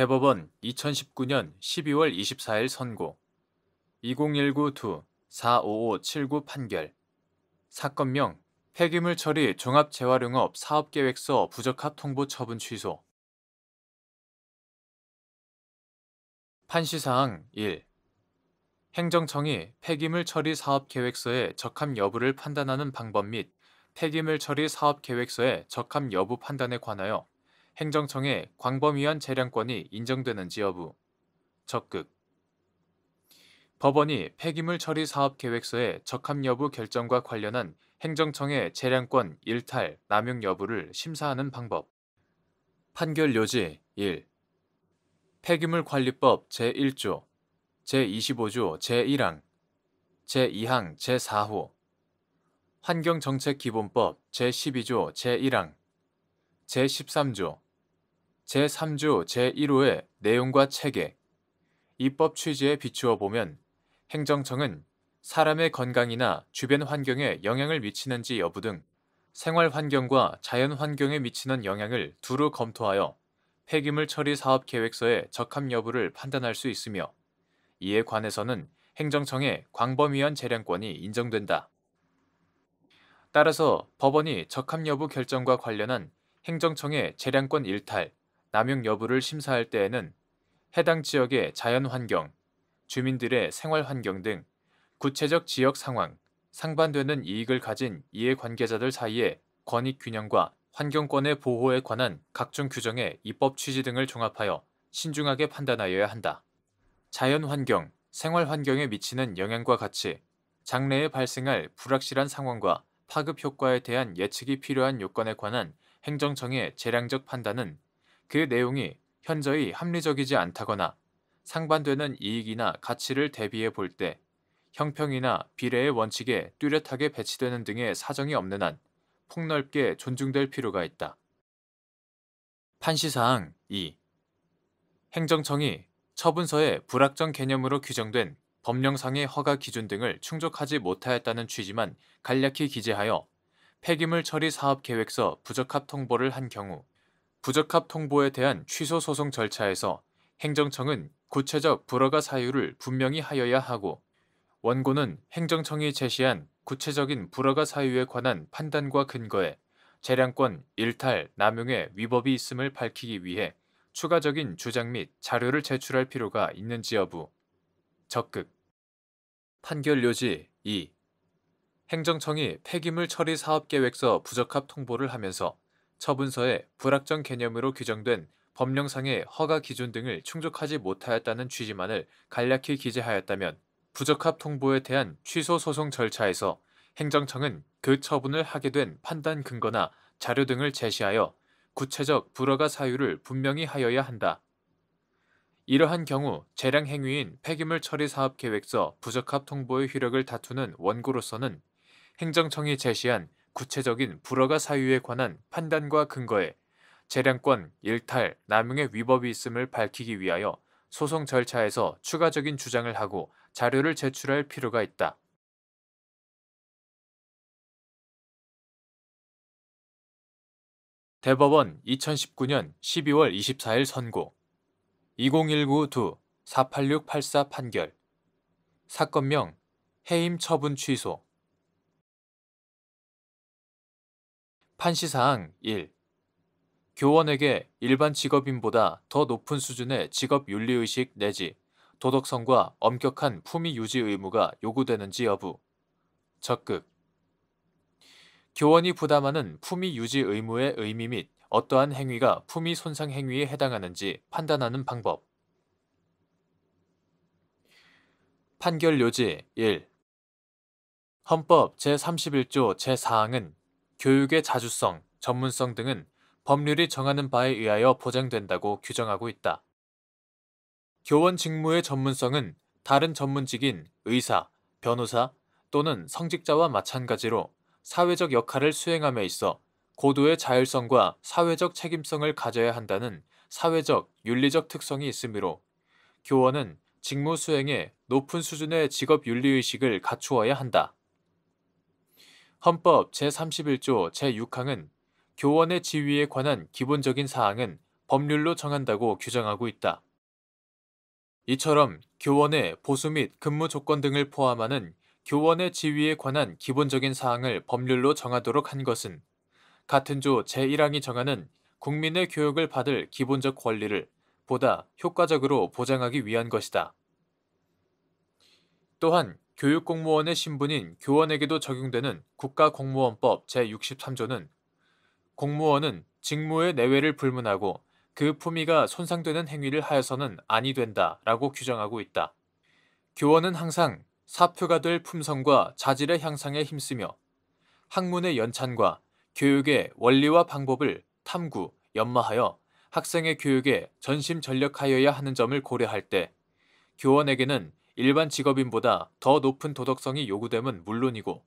대법원 2019년 12월 24일 선고 2019-2-45579 판결 사건명 폐기물 처리 종합재활용업 사업계획서 부적합 통보 처분 취소 판시사항 1. 행정청이 폐기물 처리 사업계획서의 적합 여부를 판단하는 방법 및 폐기물 처리 사업계획서의 적합 여부 판단에 관하여 행정청의 광범위한 재량권이 인정되는지 여부 적극 법원이 폐기물 처리 사업 계획서의 적합 여부 결정과 관련한 행정청의 재량권 일탈, 남용 여부를 심사하는 방법. 판결 요지 1. 폐기물관리법 제1조, 제25조 제1항, 제2항 제4호, 환경정책기본법 제12조 제1항, 제13조, 제3조 제1호의 내용과 체계, 입법 취지에 비추어 보면 행정청은 사람의 건강이나 주변 환경에 영향을 미치는지 여부 등 생활 환경과 자연 환경에 미치는 영향을 두루 검토하여 폐기물 처리 사업 계획서의 적합 여부를 판단할 수 있으며 이에 관해서는 행정청의 광범위한 재량권이 인정된다. 따라서 법원이 적합 여부 결정과 관련한 행정청의 재량권 일탈, 남용 여부를 심사할 때에는 해당 지역의 자연 환경, 주민들의 생활 환경 등 구체적 지역 상황, 상반되는 이익을 가진 이해관계자들 사이의 권익 균형과 환경권의 보호에 관한 각종 규정의 입법 취지 등을 종합하여 신중하게 판단하여야 한다. 자연 환경, 생활 환경에 미치는 영향과 같이 장래에 발생할 불확실한 상황과 파급 효과에 대한 예측이 필요한 요건에 관한 행정청의 재량적 판단은 그 내용이 현저히 합리적이지 않다거나 상반되는 이익이나 가치를 대비해 볼 때 형평이나 비례의 원칙에 뚜렷하게 배치되는 등의 사정이 없는 한 폭넓게 존중될 필요가 있다. 판시사항 2. 행정청이 처분서의 불확정 개념으로 규정된 법령상의 허가 기준 등을 충족하지 못하였다는 취지만 간략히 기재하여 폐기물 처리 사업 계획서 부적합 통보를 한 경우 부적합 통보에 대한 취소 소송 절차에서 행정청은 구체적 불허가 사유를 분명히 하여야 하고 원고는 행정청이 제시한 구체적인 불허가 사유에 관한 판단과 근거에 재량권 일탈, 남용의 위법이 있음을 밝히기 위해 추가적인 주장 및 자료를 제출할 필요가 있는지 여부. 적극. 판결 요지 2. 행정청이 폐기물 처리 사업 계획서 부적합 통보를 하면서 처분서에 불확정 개념으로 규정된 법령상의 허가 기준 등을 충족하지 못하였다는 취지만을 간략히 기재하였다면 부적합 통보에 대한 취소 소송 절차에서 행정청은 그 처분을 하게 된 판단 근거나 자료 등을 제시하여 구체적 불허가 사유를 분명히 하여야 한다. 이러한 경우 재량 행위인 폐기물 처리 사업 계획서 부적합 통보의 효력을 다투는 원고로서는 행정청이 제시한 구체적인 불허가 사유에 관한 판단과 근거에 재량권 일탈, 남용의 위법이 있음을 밝히기 위하여 소송 절차에서 추가적인 주장을 하고 자료를 제출할 필요가 있다. 대법원 2019년 12월 24일 선고 2019-2-48684 판결 사건명 해임 처분 취소 판시사항 1. 교원에게 일반 직업인보다 더 높은 수준의 직업 윤리의식 내지 도덕성과 엄격한 품위 유지 의무가 요구되는지 여부. 적극. 교원이 부담하는 품위 유지 의무의 의미 및 어떠한 행위가 품위 손상 행위에 해당하는지 판단하는 방법. 판결 요지 1. 헌법 제31조 제4항은 교육의 자주성, 전문성 등은 법률이 정하는 바에 의하여 보장된다고 규정하고 있다. 교원 직무의 전문성은 다른 전문직인 의사, 변호사 또는 성직자와 마찬가지로 사회적 역할을 수행함에 있어 고도의 자율성과 사회적 책임성을 가져야 한다는 사회적, 윤리적 특성이 있으므로 교원은 직무 수행에 높은 수준의 직업 윤리의식을 갖추어야 한다. 헌법 제31조 제6항은 교원의 지위에 관한 기본적인 사항은 법률로 정한다고 규정하고 있다. 이처럼 교원의 보수 및 근무 조건 등을 포함하는 교원의 지위에 관한 기본적인 사항을 법률로 정하도록 한 것은 같은 조 제1항이 정하는 국민의 교육을 받을 기본적 권리를 보다 효과적으로 보장하기 위한 것이다. 또한 교육공무원의 신분인 교원에게도 적용되는 국가공무원법 제63조는 공무원은 직무의 내외를 불문하고 그 품위가 손상되는 행위를 하여서는 아니 된다라고 규정하고 있다. 교원은 항상 사표가 될 품성과 자질의 향상에 힘쓰며 학문의 연찬과 교육의 원리와 방법을 탐구, 연마하여 학생의 교육에 전심전력하여야 하는 점을 고려할 때 교원에게는 일반 직업인보다 더 높은 도덕성이 요구됨은 물론이고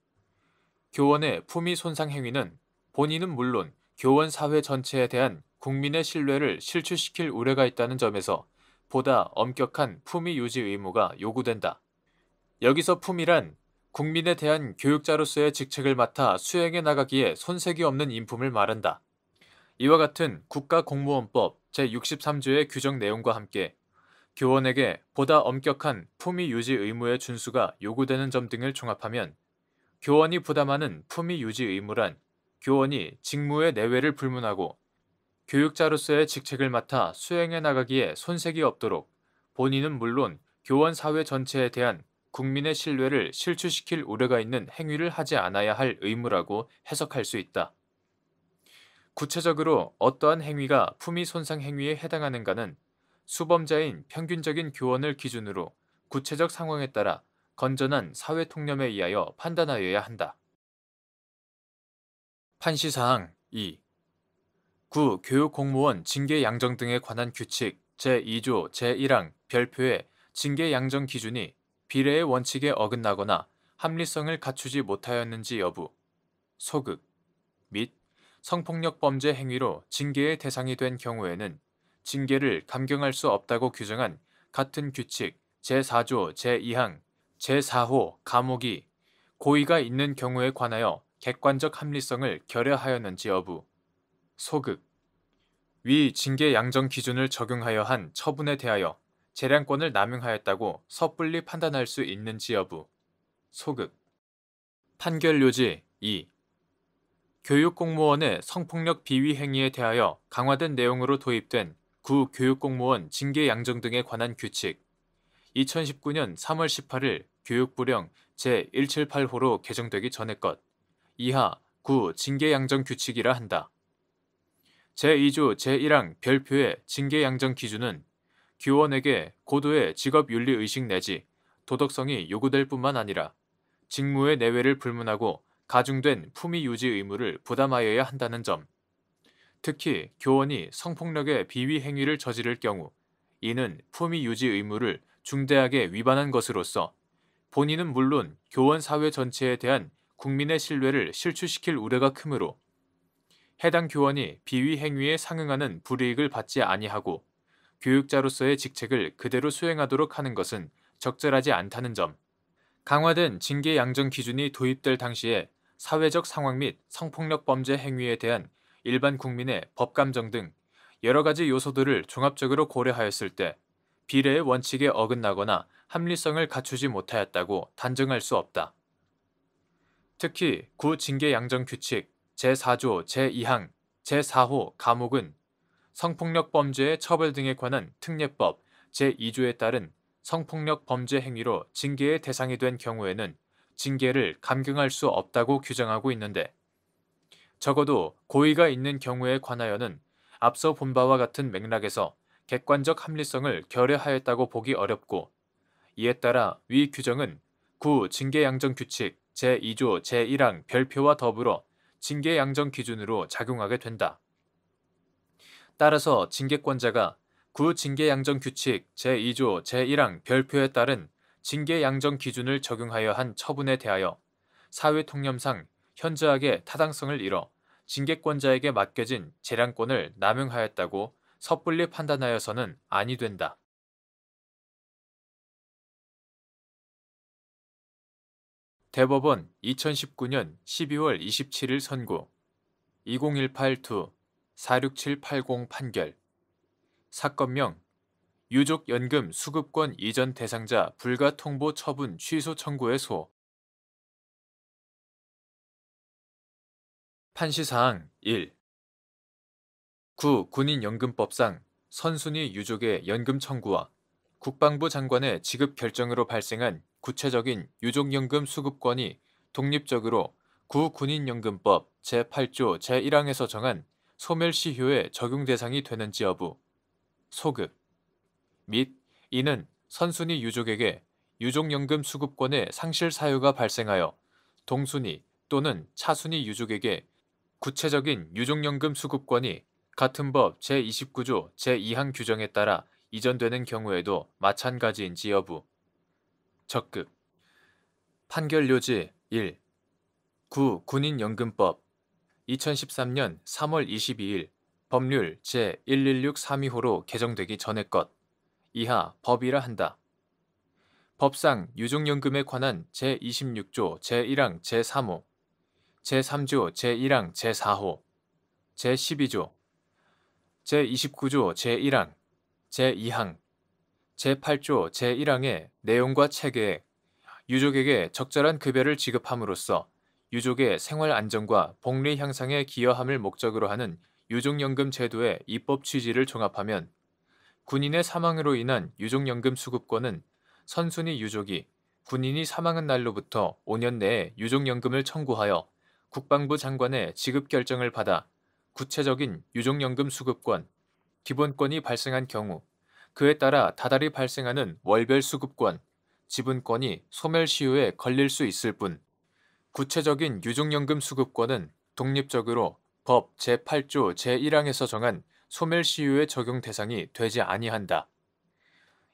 교원의 품위 손상 행위는 본인은 물론 교원 사회 전체에 대한 국민의 신뢰를 실추시킬 우려가 있다는 점에서 보다 엄격한 품위 유지 의무가 요구된다. 여기서 품위란 국민에 대한 교육자로서의 직책을 맡아 수행해 나가기에 손색이 없는 인품을 말한다. 이와 같은 국가공무원법 제63조의 규정 내용과 함께 교원에게 보다 엄격한 품위 유지 의무의 준수가 요구되는 점 등을 종합하면 교원이 부담하는 품위 유지 의무란 교원이 직무의 내외를 불문하고 교육자로서의 직책을 맡아 수행해 나가기에 손색이 없도록 본인은 물론 교원 사회 전체에 대한 국민의 신뢰를 실추시킬 우려가 있는 행위를 하지 않아야 할 의무라고 해석할 수 있다. 구체적으로 어떠한 행위가 품위 손상 행위에 해당하는가는 수범자인 평균적인 교원을 기준으로 구체적 상황에 따라 건전한 사회 통념에 의하여 판단하여야 한다. 판시사항 2. 구 교육공무원 징계 양정 등에 관한 규칙 제2조 제1항 별표의 징계 양정 기준이 비례의 원칙에 어긋나거나 합리성을 갖추지 못하였는지 여부, 소극 및 성폭력 범죄 행위로 징계의 대상이 된 경우에는 징계를 감경할 수 없다고 규정한 같은 규칙 제4조 제2항 제4호 감옥이 고의가 있는 경우에 관하여 객관적 합리성을 결여하였는지 여부, 소극 위 징계 양정 기준을 적용하여 한 처분에 대하여 재량권을 남용하였다고 섣불리 판단할 수 있는지 여부, 소극 판결 요지 2. 교육공무원의 성폭력 비위 행위에 대하여 강화된 내용으로 도입된 구 교육공무원 징계 양정 등에 관한 규칙 2019년 3월 18일 교육부령 제178호로 개정되기 전의 것 이하 구 징계 양정 규칙이라 한다. 제2조 제1항 별표의 징계 양정 기준은 교원에게 고도의 직업윤리 의식 내지 도덕성이 요구될 뿐만 아니라 직무의 내외를 불문하고 가중된 품위 유지 의무를 부담하여야 한다는 점. 특히 교원이 성폭력의 비위 행위를 저지를 경우 이는 품위 유지 의무를 중대하게 위반한 것으로서 본인은 물론 교원 사회 전체에 대한 국민의 신뢰를 실추시킬 우려가 크므로 해당 교원이 비위 행위에 상응하는 불이익을 받지 아니하고 교육자로서의 직책을 그대로 수행하도록 하는 것은 적절하지 않다는 점. 강화된 징계 양정 기준이 도입될 당시에 사회적 상황 및 성폭력 범죄 행위에 대한 일반 국민의 법감정 등 여러 가지 요소들을 종합적으로 고려하였을 때 비례의 원칙에 어긋나거나 합리성을 갖추지 못하였다고 단정할 수 없다. 특히 구 징계 양정 규칙 제4조 제2항 제4호 감옥은 성폭력 범죄의 처벌 등에 관한 특례법 제2조에 따른 성폭력 범죄 행위로 징계의 대상이 된 경우에는 징계를 감경할 수 없다고 규정하고 있는데 적어도 고의가 있는 경우에 관하여는 앞서 본 바와 같은 맥락에서 객관적 합리성을 결여하였다고 보기 어렵고 이에 따라 위 규정은 구 징계양정 규칙 제2조 제1항 별표와 더불어 징계양정 기준으로 작용하게 된다. 따라서 징계권자가 구 징계양정 규칙 제2조 제1항 별표에 따른 징계양정 기준을 적용하여 한 처분에 대하여 사회통념상 현저하게 타당성을 잃어 징계권자에게 맡겨진 재량권을 남용하였다고 섣불리 판단하여서는 아니 된다. 대법원 2019년 12월 27일 선고 2018-2 46780 판결 사건명 유족연금 수급권 이전 대상자 불가 통보 처분 취소 청구의 소. 판시사항 1. 군인연금법상 선순위 유족의 연금 청구와 국방부 장관의 지급 결정으로 발생한 구체적인 유족연금 수급권이 독립적으로 군인연금법 제8조 제1항에서 정한 소멸시효의 적용 대상이 되는지 여부, 소급, 및 이는 선순위 유족에게 유족연금 수급권의 상실 사유가 발생하여 동순위 또는 차순위 유족에게 구체적인 유족연금 수급권이 같은 법 제29조 제2항 규정에 따라 이전되는 경우에도 마찬가지인지 여부. 적극. 판결요지 1. 군인연금법 2013년 3월 22일 법률 제116325로 개정되기 전의 것. 이하 법이라 한다. 법상 유족연금에 관한 제26조 제1항 제3호, 제3조 제1항 제4호, 제12조, 제29조 제1항, 제2항, 제8조 제1항의 내용과 체계에 유족에게 적절한 급여를 지급함으로써 유족의 생활 안정과 복리 향상에 기여함을 목적으로 하는 유족연금 제도의 입법 취지를 종합하면 군인의 사망으로 인한 유족연금 수급권은 선순위 유족이 군인이 사망한 날로부터 5년 내에 유족연금을 청구하여 국방부 장관의 지급 결정을 받아 구체적인 유족연금 수급권, 기본권이 발생한 경우 그에 따라 다달이 발생하는 월별 수급권, 지분권이 소멸시효에 걸릴 수 있을 뿐 구체적인 유족연금 수급권은 독립적으로 법 제8조 제1항에서 정한 소멸시효의 적용 대상이 되지 아니한다.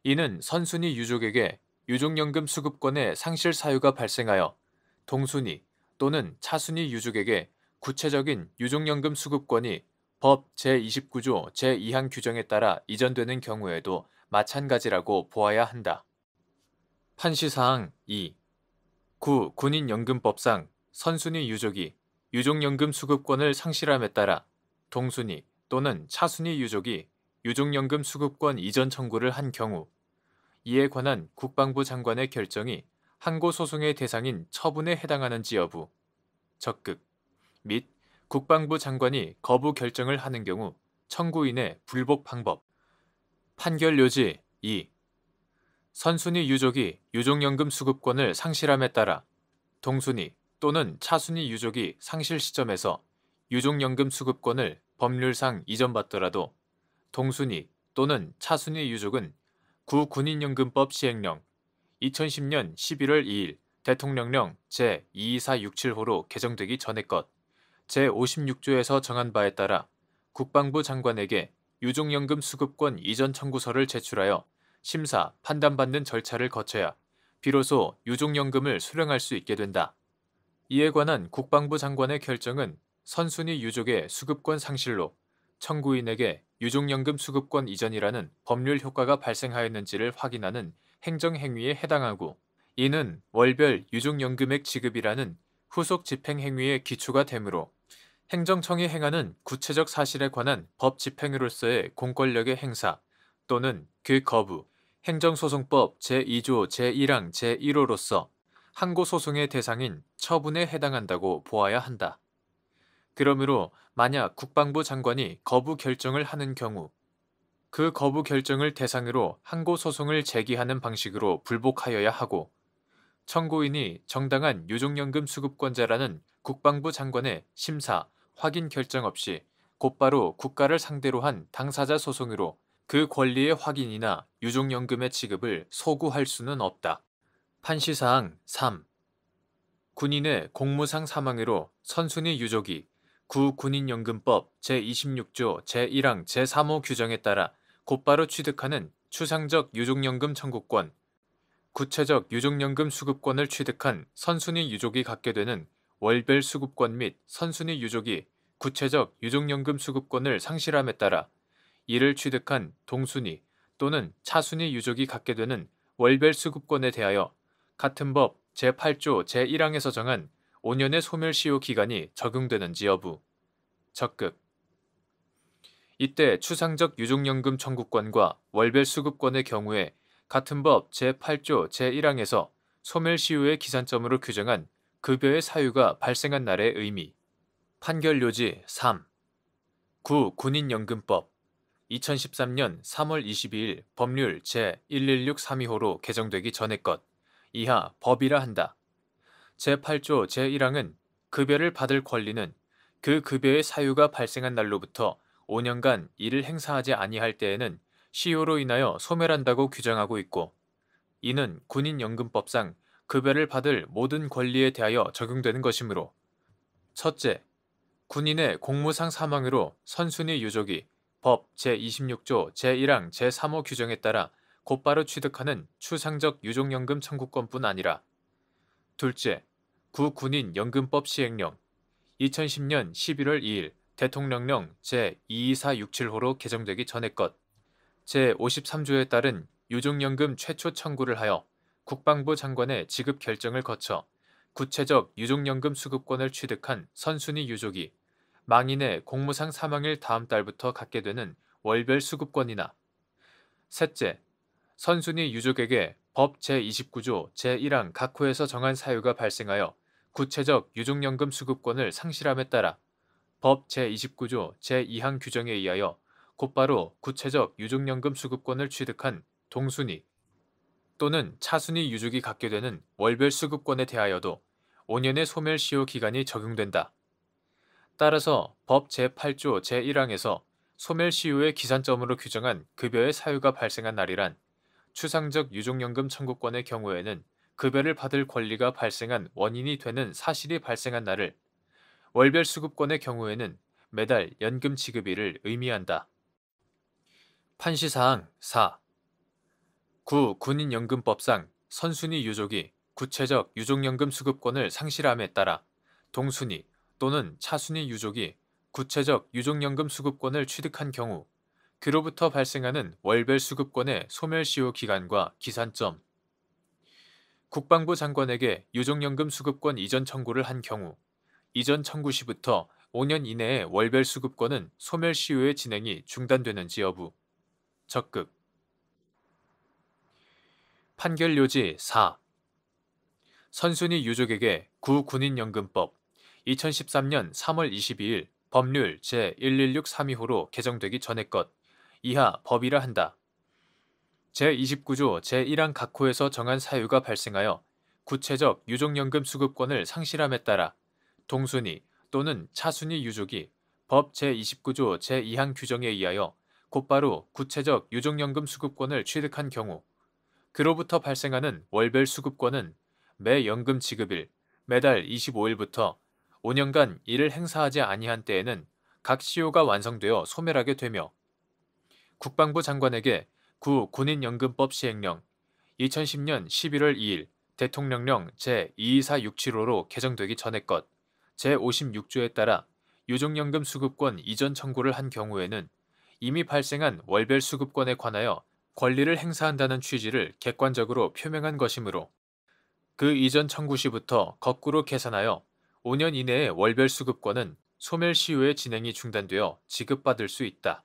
이는 선순위 유족에게 유족연금 수급권의 상실 사유가 발생하여 동순위 또는 차순위 유족에게 구체적인 유족연금 수급권이 법 제29조 제2항 규정에 따라 이전되는 경우에도 마찬가지라고 보아야 한다. 판시사항 2. 군인연금법상 선순위 유족이 유족연금 수급권을 상실함에 따라 동순위 또는 차순위 유족이 유족연금 수급권 이전 청구를 한 경우 이에 관한 국방부 장관의 결정이 항고소송의 대상인 처분에 해당하는지 여부, 적극, 및 국방부 장관이 거부 결정을 하는 경우 청구인의 불복 방법. 판결요지 2. 선순위 유족이 유족연금 수급권을 상실함에 따라 동순위 또는 차순위 유족이 상실 시점에서 유족연금 수급권을 법률상 이전받더라도 동순위 또는 차순위 유족은 군인연금법 시행령 2010년 11월 2일 대통령령 제22467호로 개정되기 전의 것 제56조에서 정한 바에 따라 국방부 장관에게 유족연금 수급권 이전 청구서를 제출하여 심사, 판단받는 절차를 거쳐야 비로소 유족연금을 수령할 수 있게 된다. 이에 관한 국방부 장관의 결정은 선순위 유족의 수급권 상실로 청구인에게 유족연금 수급권 이전이라는 법률 효과가 발생하였는지를 확인하는 행정행위에 해당하고 이는 월별 유족연금액 지급이라는 후속 집행행위의 기초가 되므로 행정청이 행하는 구체적 사실에 관한 법 집행으로서의 공권력의 행사 또는 그 거부, 행정소송법 제2조 제1항 제1호로서 항고소송의 대상인 처분에 해당한다고 보아야 한다. 그러므로 만약 국방부 장관이 거부 결정을 하는 경우 그 거부 결정을 대상으로 항고소송을 제기하는 방식으로 불복하여야 하고 청구인이 정당한 유족연금 수급권자라는 국방부 장관의 심사, 확인 결정 없이 곧바로 국가를 상대로 한 당사자 소송으로 그 권리의 확인이나 유족연금의 지급을 소구할 수는 없다. 판시사항 3. 군인의 공무상 사망으로 선순위 유족이 군인연금법 제26조 제1항 제3호 규정에 따라 곧바로 취득하는 추상적 유족연금 청구권, 구체적 유족연금 수급권을 취득한 선순위 유족이 갖게 되는 월별 수급권 및 선순위 유족이 구체적 유족연금 수급권을 상실함에 따라 이를 취득한 동순위 또는 차순위 유족이 갖게 되는 월별 수급권에 대하여 같은 법 제8조 제1항에서 정한 5년의 소멸시효 기간이 적용되는지 여부, 적극. 이때 추상적 유족연금 청구권과 월별 수급권의 경우에 같은 법 제8조 제1항에서 소멸시효의 기산점으로 규정한 급여의 사유가 발생한 날의 의미. 판결요지 3. 군인연금법 2013년 3월 22일 법률 제116325로 개정되기 전의 것 이하 법이라 한다. 제8조 제1항은 급여를 받을 권리는 그 급여의 사유가 발생한 날로부터 5년간 이를 행사하지 아니할 때에는 시효로 인하여 소멸한다고 규정하고 있고, 이는 군인연금법상 급여를 받을 모든 권리에 대하여 적용되는 것이므로, 첫째, 군인의 공무상 사망으로 선순위 유족이 법 제26조 제1항 제3호 규정에 따라 곧바로 취득하는 추상적 유족연금 청구권뿐 아니라, 둘째, 군인연금법 시행령 2010년 11월 2일 대통령령 제22467호로 개정되기 전의 것 제53조에 따른 유족연금 최초 청구를 하여 국방부 장관의 지급 결정을 거쳐 구체적 유족연금 수급권을 취득한 선순위 유족이 망인의 공무상 사망일 다음 달부터 갖게 되는 월별 수급권이나, 셋째, 선순위 유족에게 법 제29조 제1항 각 호에서 정한 사유가 발생하여 구체적 유족연금 수급권을 상실함에 따라 법 제29조 제2항 규정에 의하여 곧바로 구체적 유족연금 수급권을 취득한 동순위 또는 차순위 유족이 갖게 되는 월별 수급권에 대하여도 5년의 소멸시효 기간이 적용된다. 따라서 법 제8조 제1항에서 소멸시효의 기산점으로 규정한 급여의 사유가 발생한 날이란 추상적 유족연금 청구권의 경우에는 급여를 받을 권리가 발생한 원인이 되는 사실이 발생한 날을, 월별 수급권의 경우에는 매달 연금 지급일을 의미한다. 판시사항 4. 군인연금법상 선순위 유족이 구체적 유족연금 수급권을 상실함에 따라 동순위 또는 차순위 유족이 구체적 유족연금 수급권을 취득한 경우 그로부터 발생하는 월별 수급권의 소멸시효 기간과 기산점, 국방부 장관에게 유족연금 수급권 이전 청구를 한 경우 이전 청구 시부터 5년 이내에 월별 수급권은 소멸시효의 진행이 중단되는지 여부. 적극. 판결요지 4. 선순위 유족에게 군인연금법 2013년 3월 22일 법률 제116325로 개정되기 전의 것 이하 법이라 한다. 제29조 제1항 각 호에서 정한 사유가 발생하여 구체적 유족연금 수급권을 상실함에 따라 동순위 또는 차순위 유족이 법 제29조 제2항 규정에 의하여 곧바로 구체적 유족연금 수급권을 취득한 경우 그로부터 발생하는 월별 수급권은 매 연금 지급일 매달 25일부터 5년간 이를 행사하지 아니한 때에는 각 시효가 완성되어 소멸하게 되며, 국방부 장관에게 군인연금법 시행령 2010년 11월 2일 대통령령 제22467호로 개정되기 전의 것 제56조에 따라 유족연금 수급권 이전 청구를 한 경우에는 이미 발생한 월별 수급권에 관하여 권리를 행사한다는 취지를 객관적으로 표명한 것이므로 그 이전 청구 시부터 거꾸로 계산하여 5년 이내의 월별 수급권은 소멸시효의 진행이 중단되어 지급받을 수 있다.